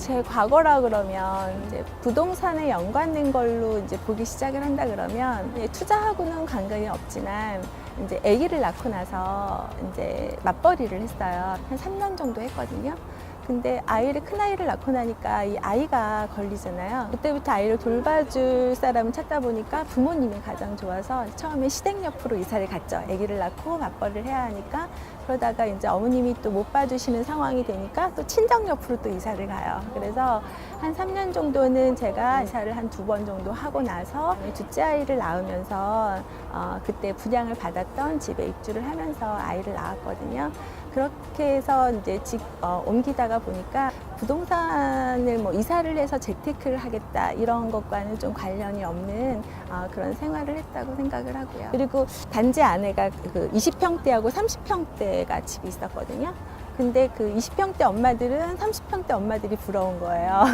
제 과거라 그러면 이제 부동산에 연관된 걸로 이제 보기 시작을 한다 그러면 투자하고는 관계는 없지만 이제 아기를 낳고 나서 이제 맞벌이를 했어요. 한 3년 정도 했거든요. 근데 큰 아이를 낳고 나니까 이 아이가 걸리잖아요. 그때부터 아이를 돌봐줄 사람을 찾다 보니까 부모님이 가장 좋아서 처음에 시댁 옆으로 이사를 갔죠. 아기를 낳고 맞벌이를 해야 하니까. 그러다가 이제 어머님이 또 못 봐주시는 상황이 되니까 또 친정 옆으로 또 이사를 가요. 그래서 한 3년 정도는 제가 이사를 한 2번 정도 하고 나서 둘째 아이를 낳으면서 그때 분양을 받았던 집에 입주를 하면서 아이를 낳았거든요. 그렇게 해서 이제 옮기다가 보니까 부동산을 뭐 이사를 해서 재테크를 하겠다 이런 것과는 좀 관련이 없는 그런 생활을 했다고 생각을 하고요. 그리고 단지 아내가 그 20평대하고 30평대가 집이 있었거든요. 근데 그 20평대 엄마들은 30평대 엄마들이 부러운 거예요.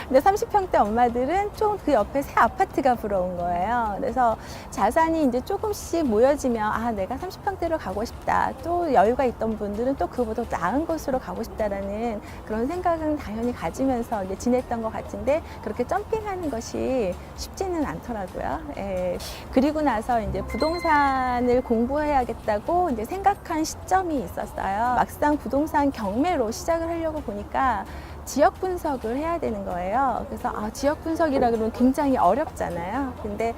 근데 30평대 엄마들은 좀 그 옆에 새 아파트가 부러운 거예요. 그래서 자산이 이제 조금씩 모여지면 내가 30평대로 가고 싶다. 또 여유가 있던 분들은 또 그보다 나은 곳으로 가고 싶다라는 그런 생각은 당연히 가지면서 이제 지냈던 것 같은데 그렇게 점핑하는 것이 쉽지는 않더라고요. 예. 그리고 나서 이제 부동산을 공부해야겠다고 이제 생각한 시점이 있었어요. 막상 부동산 경매로 시작을 하려고 보니까 지역 분석을 해야 되는 거예요. 그래서 지역 분석이라 그러면 굉장히 어렵잖아요. 근데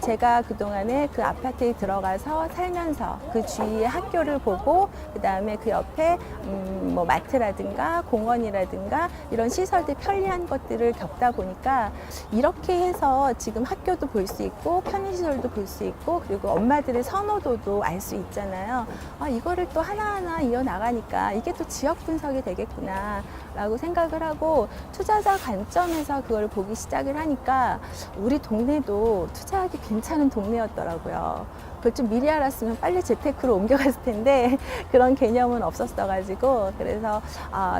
제가 그동안에 그 아파트에 들어가서 살면서 그 주위의 학교를 보고 그 다음에 그 옆에 뭐 마트라든가 공원이라든가 이런 시설들 편리한 것들을 겪다 보니까 이렇게 해서 지금 학교도 볼 수 있고 편의시설도 볼 수 있고 그리고 엄마들의 선호도도 알 수 있잖아요. 이거를 또 하나하나 이어나가니까 이게 또 지역 분석이 되겠구나 라고 생각을 하고 투자자 관점에서 그걸 보기 시작을 하니까 우리 동네도 투자하기 괜찮은 동네였더라고요. 그걸 좀 미리 알았으면 빨리 재테크로 옮겨갔을 텐데 그런 개념은 없었어가지고 그래서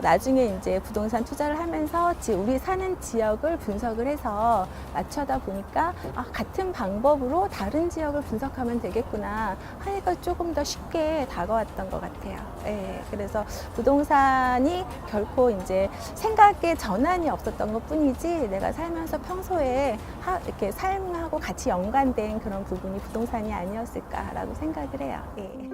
나중에 이제 부동산 투자를 하면서 우리 사는 지역을 분석을 해서 맞춰다 보니까 같은 방법으로 다른 지역을 분석하면 되겠구나 하니까 조금 더 쉽게 다가왔던 것 같아요. 예, 그래서 부동산이 결코 이제 생각의 전환이 없었던 것 뿐이지 내가 살면서 평소에 이렇게 삶하고 같이 연관된 그런 부분이 부동산이 아니었을까라고 생각을 해요. 예.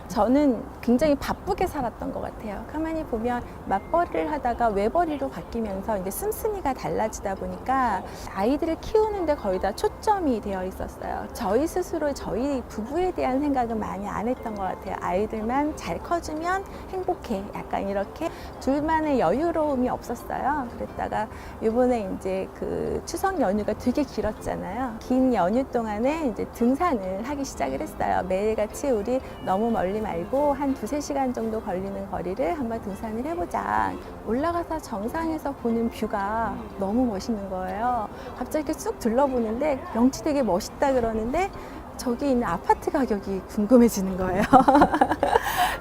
저는 굉장히 바쁘게 살았던 것 같아요. 가만히 보면 맞벌이를 하다가 외벌이로 바뀌면서 이제 씀씀이가 달라지다 보니까 아이들을 키우는데 거의 다 초점이 되어 있었어요. 저희 스스로 저희 부부에 대한 생각은 많이 안 했던 것 같아요. 아이들만 잘 커주면 행복해. 약간 이렇게 둘만의 여유로움이 없었어요. 그랬다가 이번에 이제 그 추석 연휴가 되게 길었잖아요. 긴 연휴 동안에 이제 등산을 하기 시작을 했어요. 매일같이 우리 너무 멀리 말고 한 2~3시간 정도 걸리는 거리를 한번 등산을 해보자. 올라가서 정상에서 보는 뷰가 너무 멋있는 거예요. 갑자기 이렇게 쑥 둘러보는데 명치 되게 멋있다 그러는데 저기 있는 아파트 가격이 궁금해지는 거예요.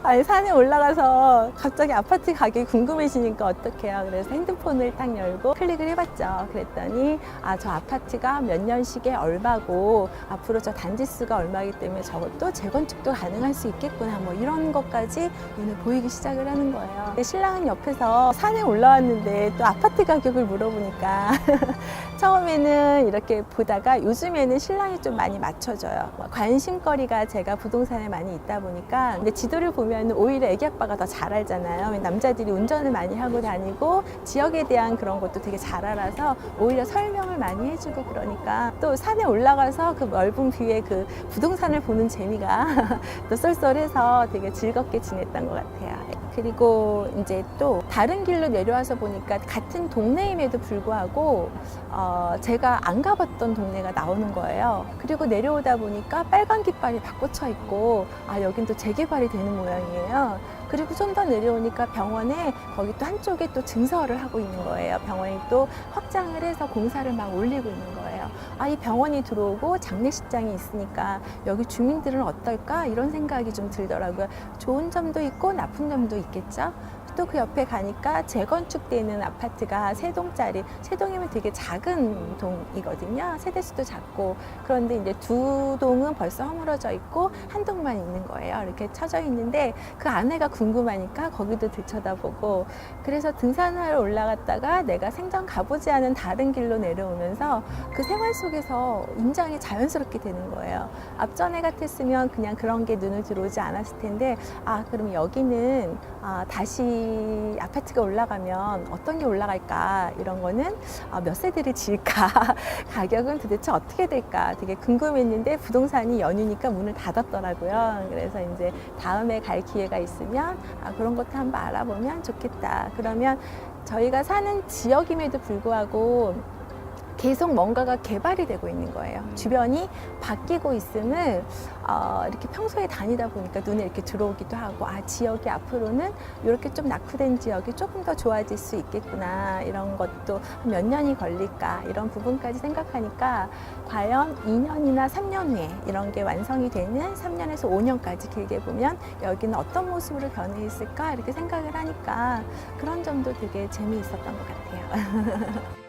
아니, 산에 올라가서 갑자기 아파트 가격이 궁금해지니까 어떡해요. 그래서 핸드폰을 딱 열고 클릭을 해봤죠. 그랬더니 저 아파트가 몇 년씩에 얼마고 앞으로 저 단지 수가 얼마이기 때문에 저것도 재건축도 가능할 수 있겠구나 뭐 이런 것까지 눈에 보이기 시작을 하는 거예요. 신랑은 옆에서 산에 올라왔는데 또 아파트 가격을 물어보니까 처음에는 이렇게 보다가 요즘에는 신랑이 좀 많이 맞춰줘요. 관심거리가 제가 부동산에 많이 있다 보니까 근데 지도를 보면 오히려 애기 아빠가 더 잘 알잖아요. 남자들이 운전을 많이 하고 다니고 지역에 대한 그런 것도 되게 잘 알아서 오히려 설명을 많이 해주고 그러니까 또 산에 올라가서 그 넓은 뷰에 그 부동산을 보는 재미가 또 쏠쏠해서 되게 즐겁게 지냈던 것 같아요. 그리고 이제 또 다른 길로 내려와서 보니까 같은 동네임에도 불구하고 제가 안 가봤던 동네가 나오는 거예요. 그리고 내려오다 보니까 빨간 깃발이 바꿔쳐 있고 여긴 또 재개발이 되는 모양이에요. 그리고 좀 더 내려오니까 병원에 거기 또 한쪽에 또 증설을 하고 있는 거예요. 병원이 또 확장을 해서 공사를 막 올리고 있는 거예요. 이 병원이 들어오고 장례식장이 있으니까 여기 주민들은 어떨까? 이런 생각이 좀 들더라고요. 좋은 점도 있고 나쁜 점도 있겠죠. 또 또 그 옆에 가니까 재건축되는 아파트가 3동짜리, 3동이면 되게 작은 동이거든요. 세대수도 작고. 그런데 이제 2동은 벌써 허물어져 있고 1동만 있는 거예요. 이렇게 쳐져 있는데 그 안에가 궁금하니까 거기도 들쳐다보고, 그래서 등산을 올라갔다가 내가 생전 가보지 않은 다른 길로 내려오면서 그 생활 속에서 인장이 자연스럽게 되는 거예요. 앞전에 같았으면 그냥 그런 게 눈을 들어오지 않았을 텐데, 아, 그럼 여기는 다시 아파트가 올라가면 어떤 게 올라갈까, 이런 거는 몇 세대를 지을까, 가격은 도대체 어떻게 될까 되게 궁금했는데 부동산이 연휴니까 문을 닫았더라고요. 그래서 이제 다음에 갈 기회가 있으면 그런 것도 한번 알아보면 좋겠다. 그러면 저희가 사는 지역임에도 불구하고 계속 뭔가가 개발이 되고 있는 거예요. 주변이 바뀌고 있음을 이렇게 평소에 다니다 보니까 눈에 이렇게 들어오기도 하고, 아, 지역이 앞으로는 이렇게 좀 낙후된 지역이 조금 더 좋아질 수 있겠구나, 이런 것도 몇 년이 걸릴까, 이런 부분까지 생각하니까 과연 2년이나 3년 후에 이런 게 완성이 되는 3년에서 5년까지 길게 보면 여기는 어떤 모습으로 변해 있을까, 이렇게 생각을 하니까 그런 점도 되게 재미있었던 것 같아요.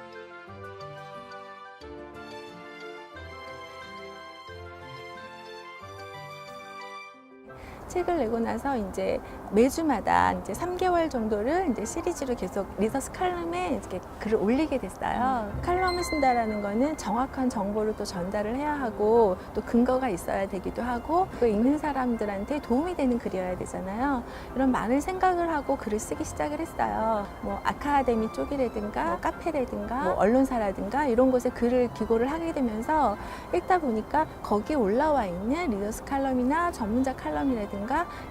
책을 내고 나서 이제 매주마다 이제 3개월 정도를 이제 시리즈로 계속 리서스 칼럼에 이렇게 글을 올리게 됐어요. 칼럼을 쓴다라는 거는 정확한 정보를 또 전달을 해야 하고 또 근거가 있어야 되기도 하고 그 읽는 사람들한테 도움이 되는 글이어야 되잖아요. 이런 많은 생각을 하고 글을 쓰기 시작을 했어요. 뭐 아카데미 쪽이라든가 뭐 카페라든가 뭐 언론사라든가 이런 곳에 글을 기고를 하게 되면서 읽다 보니까 거기에 올라와 있는 리서스 칼럼이나 전문자 칼럼이라든가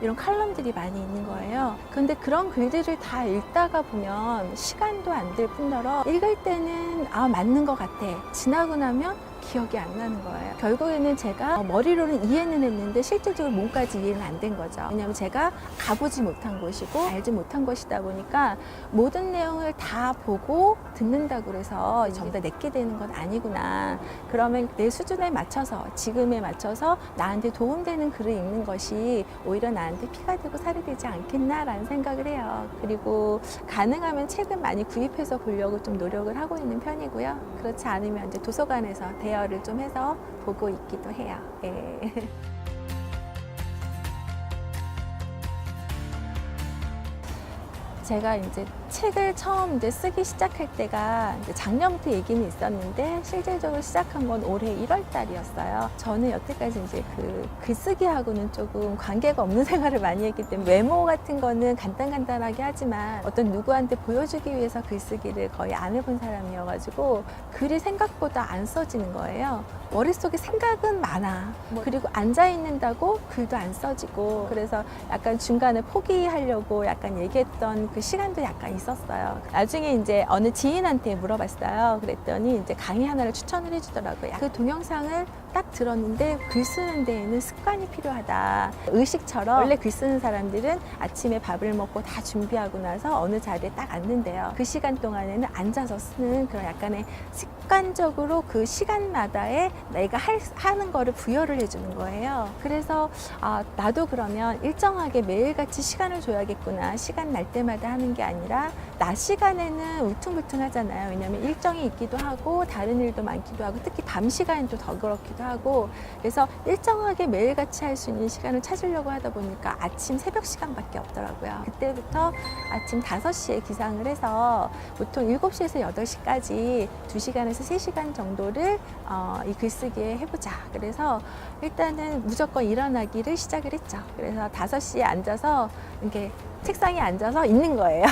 이런 칼럼들이 많이 있는 거예요. 그런데 그런 글들을 다 읽다가 보면 시간도 안 들 뿐더러 읽을 때는 맞는 것 같아. 지나고 나면 기억이 안 나는 거예요. 결국에는 제가 머리로는 이해는 했는데 실질적으로 몸까지 이해는 안 된 거죠. 왜냐하면 제가 가보지 못한 곳이고 알지 못한 것이다 보니까 모든 내용을 다 보고 듣는다고 해서 전부 다 내게 되는 건 아니구나. 그러면 내 수준에 맞춰서, 지금에 맞춰서 나한테 도움되는 글을 읽는 것이 오히려 나한테 피가 되고 살이 되지 않겠나라는 생각을 해요. 그리고 가능하면 책을 많이 구입해서 보려고 좀 노력을 하고 있는 편이고요. 그렇지 않으면 이제 도서관에서 대여를 좀 해서 보고 있기도 해요. 예. 제가 이제 책을 처음 이제 쓰기 시작할 때가 이제 작년부터 얘기는 있었는데 실질적으로 시작한 건 올해 1월 달이었어요. 저는 여태까지 이제 그 글쓰기하고는 조금 관계가 없는 생활을 많이 했기 때문에 외모 같은 거는 간단하게 하지만 어떤 누구한테 보여주기 위해서 글쓰기를 거의 안 해본 사람이어가지고 글이 생각보다 안 써지는 거예요. 머릿속에 생각은 많아. 그리고 앉아있는다고 글도 안 써지고, 그래서 약간 중간에 포기하려고 약간 얘기했던 그 시간도 약간 있었어요. 나중에 이제 어느 지인한테 물어봤어요. 그랬더니 이제 강의 하나를 추천을 해주더라고요. 그 동영상을 딱 들었는데 글 쓰는 데에는 습관이 필요하다. 의식처럼 원래 글 쓰는 사람들은 아침에 밥을 먹고 다 준비하고 나서 어느 자리에 딱 앉는데요. 그 시간 동안에는 앉아서 쓰는 그런 약간의 습관적으로 그 시간마다의 내가 하는 거를 부여를 해주는 거예요. 그래서 나도 그러면 일정하게 매일같이 시간을 줘야겠구나. 시간 날 때마다 하는 게 아니라 낮 시간에는 울퉁불퉁하잖아요. 왜냐하면 일정이 있기도 하고 다른 일도 많기도 하고 특히 밤 시간은 또 더 그렇기도 하고, 그래서 일정하게 매일같이 할 수 있는 시간을 찾으려고 하다 보니까 아침 새벽 시간밖에 없더라고요. 그때부터 아침 5시에 기상을 해서 보통 7시에서 8시까지 2시간에서 3시간 정도를 이 글쓰기에 해보자. 그래서 일단은 무조건 일어나기를 시작을 했죠. 그래서 5시에 앉아서 이렇게 책상에 앉아서 있는 거예요.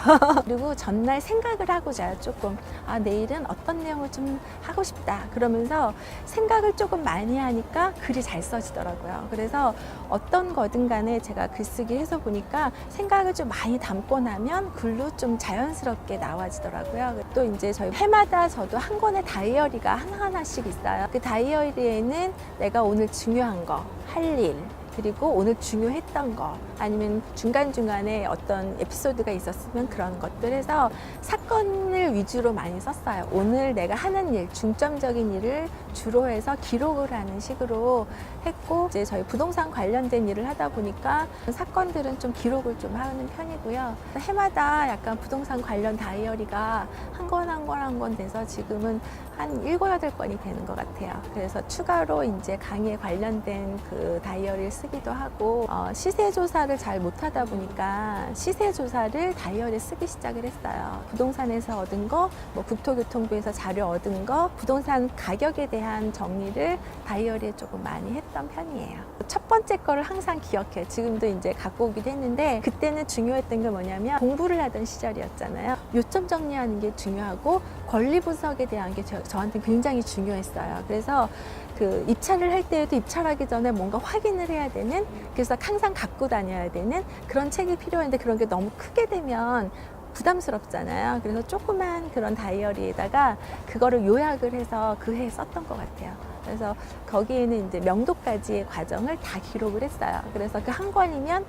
그리고 전날 생각을 하고 자요. 조금 내일은 어떤 내용을 좀 하고 싶다 그러면서 생각을 조금 많이 하니까 글이 잘 써지더라고요. 그래서 어떤 거든 간에 제가 글쓰기 해서 보니까 생각을 좀 많이 담고 나면 글로 좀 자연스럽게 나와지더라고요. 또 이제 저희 해마다 저도 한 권의 다이어리가 하나하나씩 있어요. 그 다이어리에는 내가 오늘 중요한 거, 할 일, 그리고 오늘 중요했던 거 아니면 중간중간에 어떤 에피소드가 있었으면 그런 것들 해서 사건을 위주로 많이 썼어요. 오늘 내가 하는 일, 중점적인 일을 주로 해서 기록을 하는 식으로 했고, 이제 저희 부동산 관련된 일을 하다 보니까 사건들은 좀 기록을 좀 하는 편이고요. 해마다 약간 부동산 관련 다이어리가 한 권 한 권 돼서 지금은 한 7, 8권이 되는 것 같아요. 그래서 추가로 이제 강의에 관련된 그 다이어리를 쓰기도 하고, 시세 조사를 잘 못하다 보니까 시세 조사를 다이어리에 쓰기 시작을 했어요. 부동산에서 얻은 거, 뭐 국토교통부에서 자료 얻은 거, 부동산 가격에 대한 정리를 다이어리에 조금 많이 했던 편이에요. 첫 번째 거를 항상 기억해요. 지금도 이제 갖고 오기도 했는데, 그때는 중요했던 게 뭐냐면 공부를 하던 시절이었잖아요. 요점 정리하는 게 중요하고 권리 분석에 대한 게 저한테 굉장히 중요했어요. 그래서 그 입찰을 할 때에도 입찰하기 전에 뭔가 확인을 해야 되는, 그래서 항상 갖고 다녀야 되는 그런 책이 필요한데, 그런 게 너무 크게 되면 부담스럽잖아요. 그래서 조그만 그런 다이어리에다가 그거를 요약을 해서 그 해에 썼던 것 같아요. 그래서 거기에는 이제 명도까지의 과정을 다 기록을 했어요. 그래서 그 한 권이면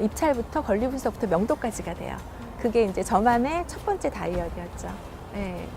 입찰부터 권리 분석부터 명도까지가 돼요. 그게 이제 저만의 첫 번째 다이어리였죠. 네.